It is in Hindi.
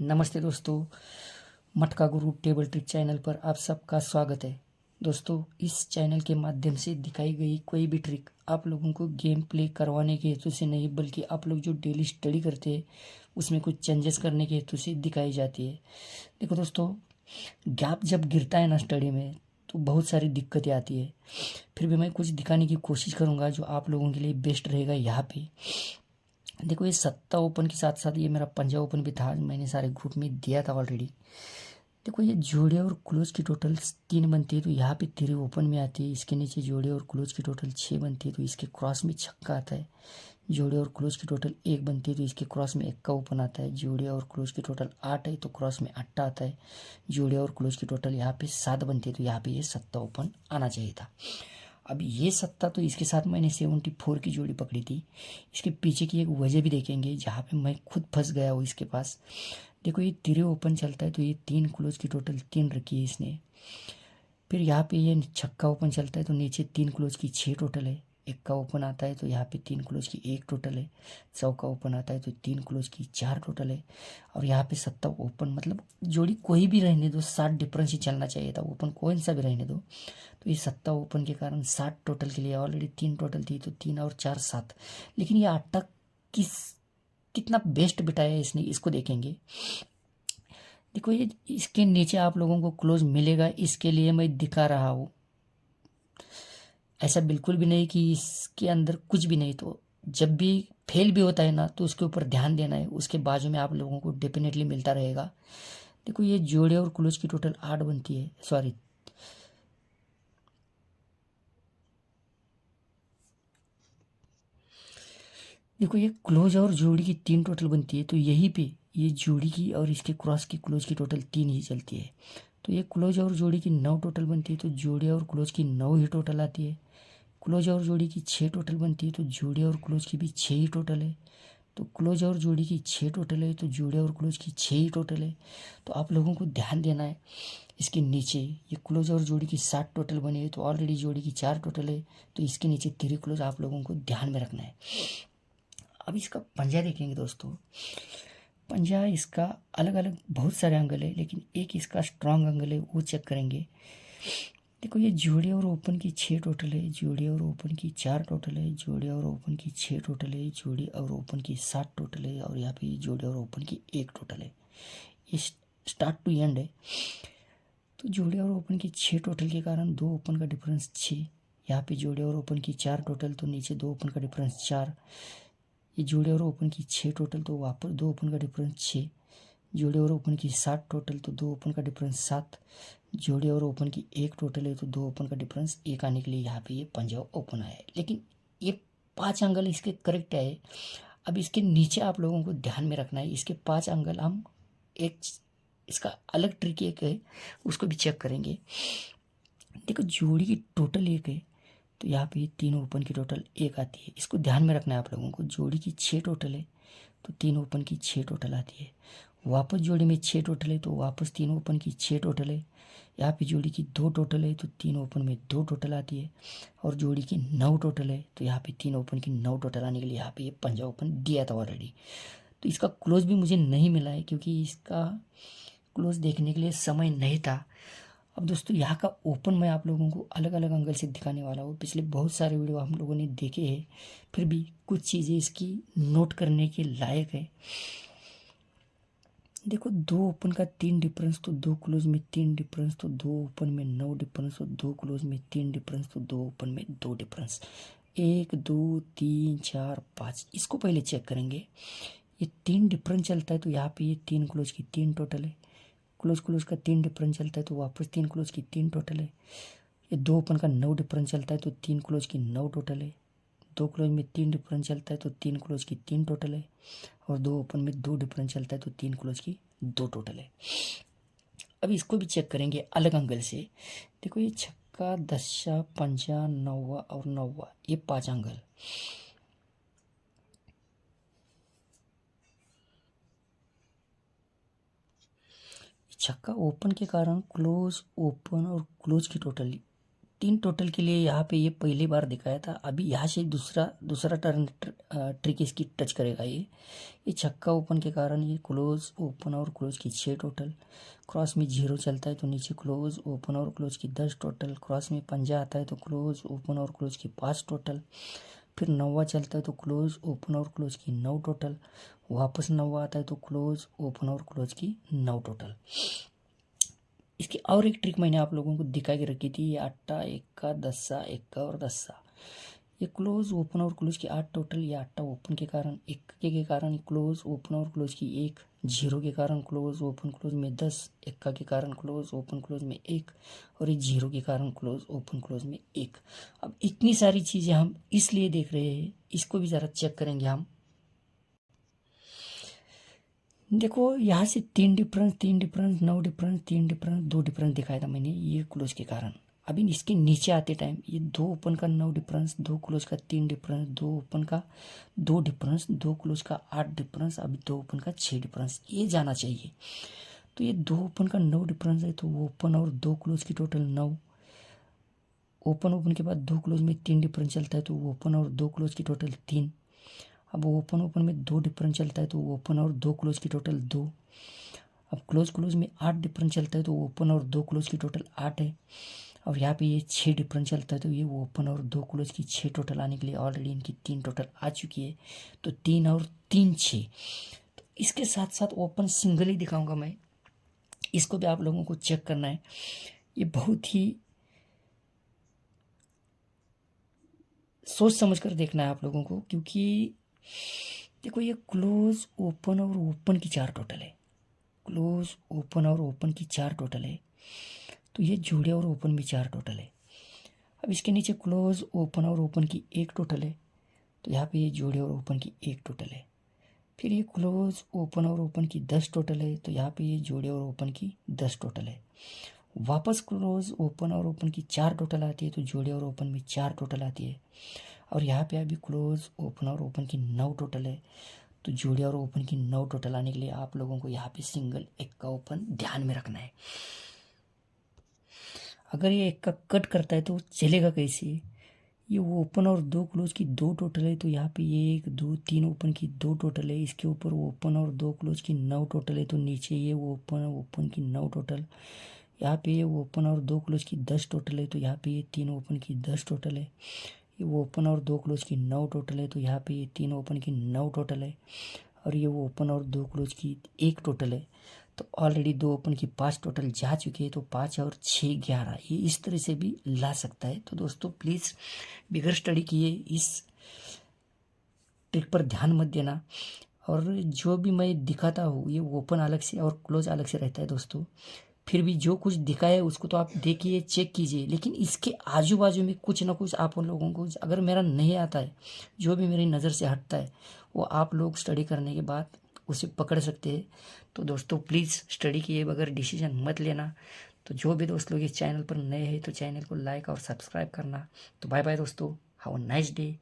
नमस्ते दोस्तों, मटका गुरु टेबल ट्रिक चैनल पर आप सबका स्वागत है। दोस्तों, इस चैनल के माध्यम से दिखाई गई कोई भी ट्रिक आप लोगों को गेम प्ले करवाने के हेतु से नहीं, बल्कि आप लोग जो डेली स्टडी करते हैं उसमें कुछ चेंजेस करने के हेतु से दिखाई जाती है। देखो दोस्तों, गैप जब गिरता है ना स्टडी में, तो बहुत सारी दिक्कतें आती है। फिर भी मैं कुछ दिखाने की कोशिश करूँगा जो आप लोगों के लिए बेस्ट रहेगा। यहाँ पे देखो, ये सत्ता ओपन के साथ साथ ये मेरा पंजा ओपन भी था, मैंने सारे ग्रुप में दिया था ऑलरेडी। देखो, ये जोड़े और क्लोज की टोटल 3 बनती है, तो यहाँ पे 3 ओपन में आती है। इसके नीचे जोड़े और क्लोज की टोटल 6 बनती है, तो इसके क्रॉस में छक्का आता है। जोड़े और क्लोज की टोटल 1 बनती है, तो इसके क्रॉस में एक्का ओपन आता है। जोड़े और क्लोज की टोटल 8 है, तो क्रॉस में अट्टा आता है। जोड़े और क्लोज की टोटल यहाँ पे 7 बनती है, तो यहाँ पे ये सत्ता ओपन आना चाहिए था। अब ये सत्ता, तो इसके साथ मैंने 74 की जोड़ी पकड़ी थी। इसके पीछे की एक वजह भी देखेंगे जहाँ पे मैं खुद फंस गया हूँ इसके पास। देखो, ये तिरे ओपन चलता है, तो ये 3 क्लोज की टोटल 3 रखी है इसने। फिर यहाँ पे ये छक्का ओपन चलता है, तो नीचे 3 क्लोज की 6 टोटल है। एक्का ओपन आता है, तो यहाँ पे 3 क्लोज की 1 टोटल है। चौका ओपन आता है, तो 3 क्लोज की 4 टोटल है। और यहाँ पे सत्ता ओपन, मतलब जोड़ी कोई भी रहने दो, 7 डिफरेंस ही चलना चाहिए था। ओपन कोई सा भी रहने दो। तो ये सत्ता ओपन के कारण 7 टोटल के लिए, ऑलरेडी 3 टोटल थी, तो 3 और 4 7। लेकिन ये आटा किस कितना बेस्ट बिठाया है इसने, इसको देखेंगे। देखो, ये इसके नीचे आप लोगों को क्लोज मिलेगा, इसके लिए मैं दिखा रहा हूँ। ऐसा बिल्कुल भी नहीं कि इसके अंदर कुछ भी नहीं। तो जब भी फेल भी होता है ना, तो उसके ऊपर ध्यान देना है, उसके बाजू में आप लोगों को डेफिनेटली मिलता रहेगा। देखो, ये जोड़े और क्लोज की टोटल 8 बनती है, सॉरी। देखो, ये क्लोज और जोड़ी की 3 टोटल बनती है, तो यहीं पे ये जोड़ी की और इसके क्रॉस की क्लोज की टोटल 3 ही चलती है। तो ये क्लोज और जोड़ी की 9 टोटल बनती है, तो जोड़े और क्लोज की 9 ही टोटल आती है। क्लोज और जोड़ी की 6 टोटल बनती है, तो जोड़े और क्लोज की भी 6 ही टोटल है। तो क्लोज और जोड़ी की 6 टोटल है, तो जोड़े और क्लोज की 6 ही टोटल है। तो आप लोगों को ध्यान देना है। इसके नीचे ये क्लोज और जोड़ी की 7 टोटल बनी है, तो ऑलरेडी जोड़ी की 4 टोटल है, तो इसके नीचे 3 क्लोज आप लोगों को ध्यान में रखना है। अब इसका पंजा देखेंगे दोस्तों। पंजा इसका अलग अलग बहुत सारे एंगल है, लेकिन एक इसका स्ट्रांग एंगल है, वो चेक करेंगे। देखो, ये जोड़े और ओपन की 6 टोटल है, जोड़े और ओपन की 4 टोटल है, जोड़े और ओपन की 6 टोटल है, जोड़े और ओपन की 7 टोटल है, और यहाँ पे जोड़े और ओपन की 1 टोटल है। ये स्टार्ट टू एंड है। तो जोड़े और ओपन की 6 टोटल के कारण 2 ओपन का डिफरेंस 6। यहाँ पे जोड़े और ओपन की 4 टोटल, तो नीचे 2 ओपन का डिफरेंस 4। ये जोड़े और ओपन की 6 टोटल, तो वापस 2 ओपन का डिफरेंस 6। जोड़े और ओपन की 7 टोटल, तो 2 ओपन का डिफरेंस 7। जोड़े और ओपन की 1 टोटल है, तो 2 ओपन का डिफरेंस 1 आने के लिए यहाँ पे ये पंजा ओपन आया है। लेकिन ये 5 एंगल इसके करेक्ट है। अब इसके नीचे आप लोगों को ध्यान में रखना है। इसके 5 एंगल हम एक, इसका अलग ट्रिक एक है, उसको भी चेक करेंगे। देखो, जोड़ी की टोटल 1 है, तो यहाँ पे 3 ओपन की टोटल 1 आती है। इसको ध्यान में रखना है आप लोगों को। जोड़ी की 6 टोटल है, तो 3 ओपन की 6 टोटल आती है। वापस जोड़ी में 6 टोटल है, तो वापस 3 ओपन की 6 टोटल है। यहाँ पे जोड़ी की 2 टोटल है, तो 3 ओपन में 2 टोटल आती है। और जोड़ी की 9 टोटल है, तो यहाँ पे 3 ओपन की 9 टोटल आने के लिए यहाँ पे ये पंजा ओपन दिया था ऑलरेडी। तो इसका क्लोज भी मुझे नहीं मिला है, क्योंकि इसका क्लोज देखने के लिए समय नहीं था। अब दोस्तों, यहाँ का ओपन मैं आप लोगों को अलग अलग एंगल से दिखाने वाला हूँ। पिछले बहुत सारे वीडियो हम लोगों ने देखे हैं, फिर भी कुछ चीज़ें इसकी नोट करने के लायक है। देखो, 2 ओपन का 3 डिफरेंस, तो 2 क्लोज में 3 डिफरेंस, तो 2 ओपन में 9 डिफरेंस, तो 2 क्लोज में 3 डिफरेंस, तो 2 ओपन में 2 डिफरेंस। 1 2 3 4 5, इसको पहले चेक करेंगे। ये 3 डिफरेंस चलता है, तो यहाँ पे ये 3 क्लोज की 3 टोटल है। क्लोज क्लोज का 3 डिफरेंस चलता है, तो वापस 3 क्लोज की 3 टोटल है। ये 2 ओपन का 9 डिफरेंस चलता है, तो 3 क्लोज की 9 टोटल है। 2 क्लोज में 3 डिफरेंस चलता है, तो 3 क्लोज की 3 टोटल है। और 2 ओपन में 2 डिफरेंस चलता है, तो 3 क्लोज की 2 टोटल है। अब इसको भी चेक करेंगे अलग एंगल से। देखो, ये छक्का, दशा, पंजा, नौवा और नौवा, ये 5 एंगल। छक्का ओपन के कारण क्लोज, ओपन और क्लोज की टोटल 3 टोटल के लिए यहाँ पे ये पहली बार दिखाया था। अभी यहाँ से दूसरा टर्न ट्रिक इसकी टच करेगा। ये छक्का ओपन के कारण ये क्लोज ओपन और क्लोज की 6 टोटल, क्रॉस में 0 चलता है तो नीचे क्लोज ओपन और क्लोज की 10 टोटल, क्रॉस में पंजा आता है तो क्लोज ओपन और क्लोज की 5 टोटल, फिर नौवा चलता है तो क्लोज ओपन और क्लोज की 9 टोटल, वापस नौवा आता है तो क्लोज ओपन और क्लोज की 9 टोटल। इसकी और एक ट्रिक मैंने आप लोगों को दिखा के रखी थी, ये अट्टा एक्का दस्सा एक्का और दस्सा। ये क्लोज ओपन और क्लोज की 8 टोटल, ये अट्टा ओपन के कारण एक्के के कारण क्लोज ओपन और क्लोज की 1, 0 के कारण क्लोज ओपन क्लोज में 10, एक्का के कारण क्लोज ओपन क्लोज में 1 और ये 0 के कारण क्लोज ओपन क्लोज में 1। अब इतनी सारी चीज़ें हम इसलिए देख रहे हैं, इसको भी ज़रा चेक करेंगे हम। देखो यहाँ से 3 डिफरेंस 9 डिफरेंस 3 डिफरेंस 2 डिफरेंस दिखाया था मैंने ये क्लोज के कारण। अभी इसके नीचे आते टाइम ये 2 ओपन का 9 डिफरेंस, 2 क्लोज का 3 डिफरेंस, 2 ओपन का 2 डिफरेंस, 2 क्लोज का 8 डिफरेंस, अभी 2 ओपन का 6 डिफरेंस, ये जाना चाहिए। तो ये 2 ओपन का 9 डिफरेंस है तो ओपन और 2 क्लोज की टोटल 9, ओपन के बाद 2 क्लोज में 3 डिफरेंस चलता है तो ओपन और 2 क्लोज की टोटल 3। अब ओपन में 2 डिफरेंस चलता है तो ओपन और 2 क्लोज की टोटल 2। अब क्लोज में 8 डिफरेंस चलता है तो ओपन और 2 क्लोज की टोटल 8 है। और यहाँ पे ये 6 डिफरेंस चलता है तो ये ओपन और 2 क्लोज की 6 टोटल आने के लिए ऑलरेडी इनकी 3 टोटल आ चुकी है। तो 3 और 3 6। तो इसके साथ साथ ओपन सिंगल ही दिखाऊंगा मैं, इसको भी आप लोगों को चेक करना है। ये बहुत ही सोच समझ कर देखना है आप लोगों को, क्योंकि देखो ये क्लोज ओपन और ओपन की 4 टोटल है, क्लोज ओपन और ओपन की 4 टोटल है, तो ये जोड़े और ओपन भी 4 टोटल है। अब इसके नीचे क्लोज ओपन और ओपन की 1 टोटल है, तो यहाँ पे ये जोड़े और ओपन की 1 टोटल है। फिर ये क्लोज ओपन और ओपन की 10 टोटल है, तो यहाँ पे ये जोड़े और ओपन की 10 टोटल है। वापस क्लोज ओपन और ओपन की 4 टोटल आती है, तो जोड़े और ओपन में 4 टोटल आती है। और यहाँ पे अभी क्लोज ओपन और ओपन की 9 टोटल है, तो जोड़े और ओपन की 9 टोटल आने के लिए आप लोगों को यहाँ पे सिंगल एक का ओपन ध्यान में रखना है। अगर ये एक का कट करता है तो चलेगा कैसे? ये ओपन और 2 क्लोज की 2 टोटल है, तो यहाँ पे 1 2 3 ओपन की 2 टोटल है, इसके ऊपर ओपन और 2 क्लोज की 9 टोटल है, तो नीचे ये ओपन की 9 टोटल, यहाँ पे ये ओपन और 2 क्लोज की 10 टोटल है, तो यहाँ पे ये 3 ओपन की 10 टोटल है। ये ओपन और 2 क्लोज की 9 टोटल है, तो यहाँ पे ये 3 ओपन की 9 टोटल है। और ये ओपन और 2 क्लोज की 1 टोटल है, तो ऑलरेडी 2 ओपन की 5 टोटल जा चुकी है, तो 5 और 6 11, ये इस तरह से भी ला सकता है। तो दोस्तों प्लीज़ बिगर स्टडी किए इस ट्रिक पर ध्यान मत देना। और जो भी मैं दिखाता हूँ ये ओपन अलग से और क्लोज अलग से रहता है दोस्तों। फिर भी जो कुछ दिखाया है उसको तो आप देखिए, चेक कीजिए, लेकिन इसके आजू बाजू में कुछ ना कुछ आप उन लोगों को, अगर मेरा नहीं आता है, जो भी मेरी नज़र से हटता है, वो आप लोग स्टडी करने के बाद उसे पकड़ सकते हैं। तो दोस्तों प्लीज़ स्टडी किए बगैर डिसीजन मत लेना। तो जो भी दोस्त लोग इस चैनल पर नए हैं तो चैनल को लाइक और सब्सक्राइब करना। तो बाय बाय दोस्तों, हैव अ नाइस डे।